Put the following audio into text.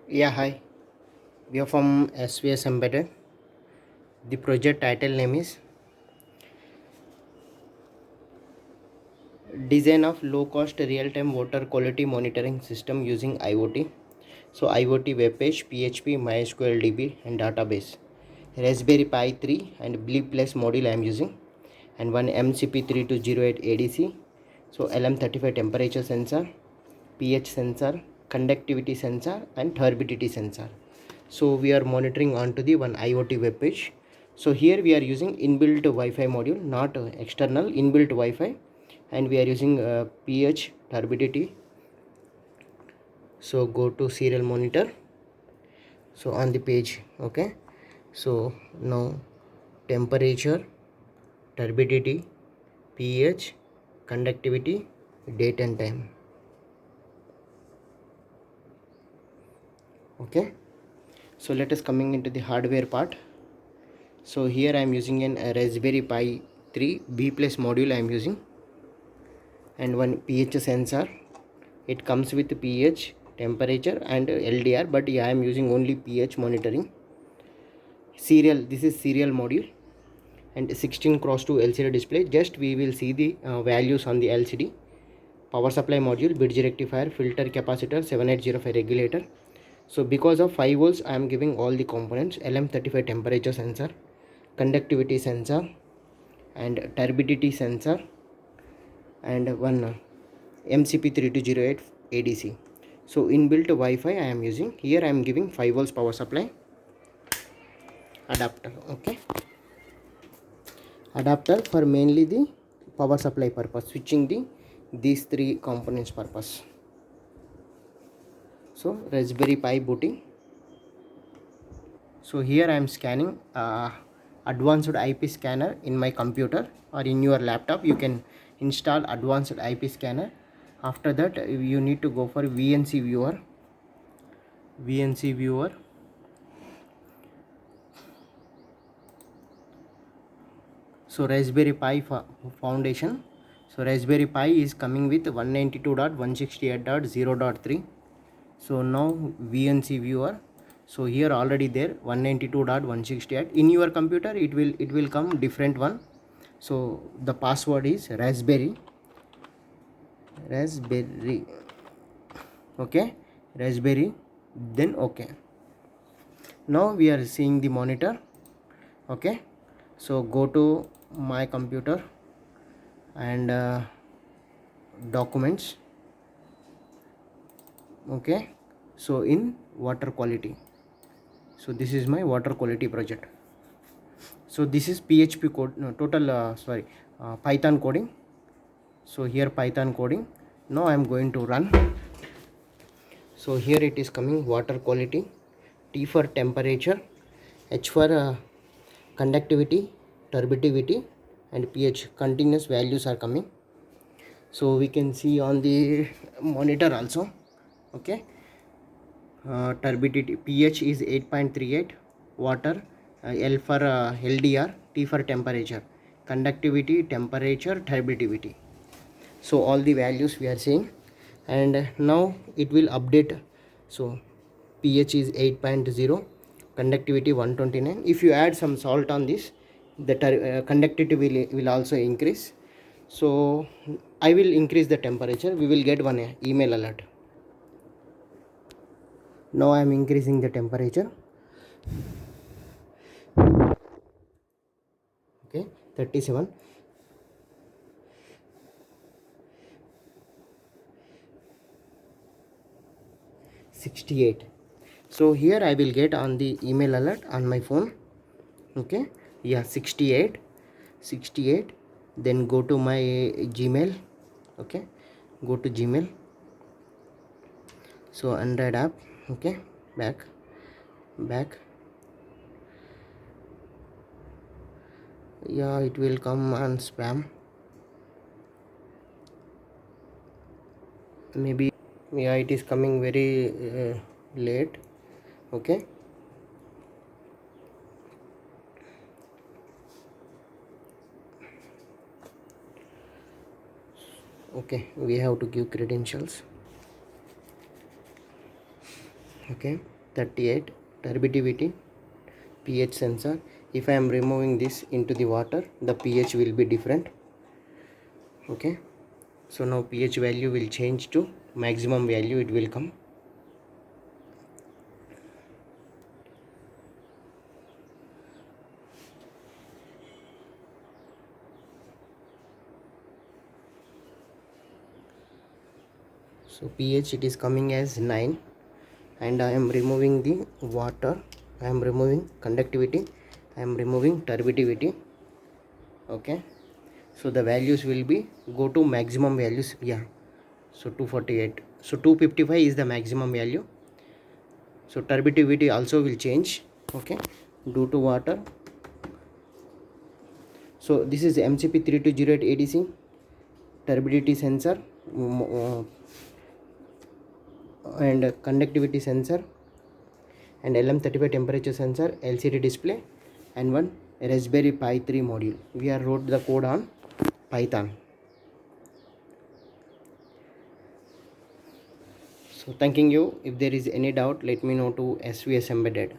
Yeah, hi. We are from SVS Embedded. The project title name is Design of Low Cost Real Time Water Quality Monitoring System using IoT. So, IoT web page, PHP, MySQL DB, and database. Raspberry Pi 3 and Bleep Plus module I am using, and one MCP3208 ADC. So, LM35 temperature sensor, pH sensor, conductivity sensor, and turbidity sensor. So we are monitoring onto the one IoT web page. So here we are using inbuilt Wi-Fi module, not external, inbuilt Wi-Fi, and we are using pH, turbidity. So go to serial monitor. So on the page, okay. So now temperature, turbidity, pH, conductivity, date and time. Okay. So let us coming into the hardware part. So here I am using a Raspberry Pi 3 B plus module I am using, and one pH sensor. It comes with pH, temperature, and LDR, but yeah, I am using only pH monitoring. Serial, this is serial module, and 16 cross 2 LCD display. Just we will see the values on the LCD. Power supply module, bridge rectifier, filter capacitor, 7805 regulator. So because of 5 volts I am giving all the components: LM35 temperature sensor, conductivity sensor, and turbidity sensor, and one MCP3208 ADC. So inbuilt Wi-Fi I am using. Here I am giving 5 volts power supply adapter. Okay, adapter for mainly the power supply purpose, switching these three components purpose. So Raspberry Pi booting. So here I am scanning advanced IP scanner in my computer, or in your laptop you can install advanced IP scanner. After that you need to go for VNC viewer. VNC viewer. So Raspberry Pi foundation. So Raspberry Pi is coming with 192.168.0.3. So now VNC viewer. So here already there 192.168. In your computer it will come different one. So the password is Raspberry. Okay, Raspberry, then okay. Now we are seeing the monitor. Okay, so go to my computer and documents. Okay, so in water quality, so this is my water quality project. So this is PHP code, no, total Python coding. So here Python coding. Now I am going to run. So here it is coming: water quality, T for temperature, H for conductivity, turbidity, and pH. Continuous values are coming. So we can see on the monitor also. Okay, turbidity, pH is 8.38, water, L for LDR, T for temperature, conductivity, temperature, turbidity. So all the values we are seeing, and now it will update. So pH is 8.0, conductivity 129. If you add some salt on this, the conductivity will also increase. So I will increase the temperature. We will get one email alert. Now I am increasing the temperature. Okay, 37, 68. So here I will get on the email alert on my phone. Okay, yeah, 68, 68. Then go to my Gmail. Okay, go to Gmail. So Android app. Okay, back. Yeah, it will come on spam. Maybe, yeah, it is coming very late. Okay, we have to give credentials. Okay, 38, turbidity, pH sensor. If I am removing this into the water, the pH will be different. Okay, so now pH value will change to maximum value, it will come. So pH it is coming as 9, and I am removing the water, I am removing conductivity, I am removing turbidity. Okay, so the values will be go to maximum values. Yeah, so 248, so 255 is the maximum value. So turbidity also will change, okay, due to water. So this is MCP3208 ADC turbidity sensor and conductivity sensor and LM35 temperature sensor, LCD display, and one Raspberry Pi 3 module. We are wrote the code on Python. So thanking you. If there is any doubt, let me know to SVS Embedded.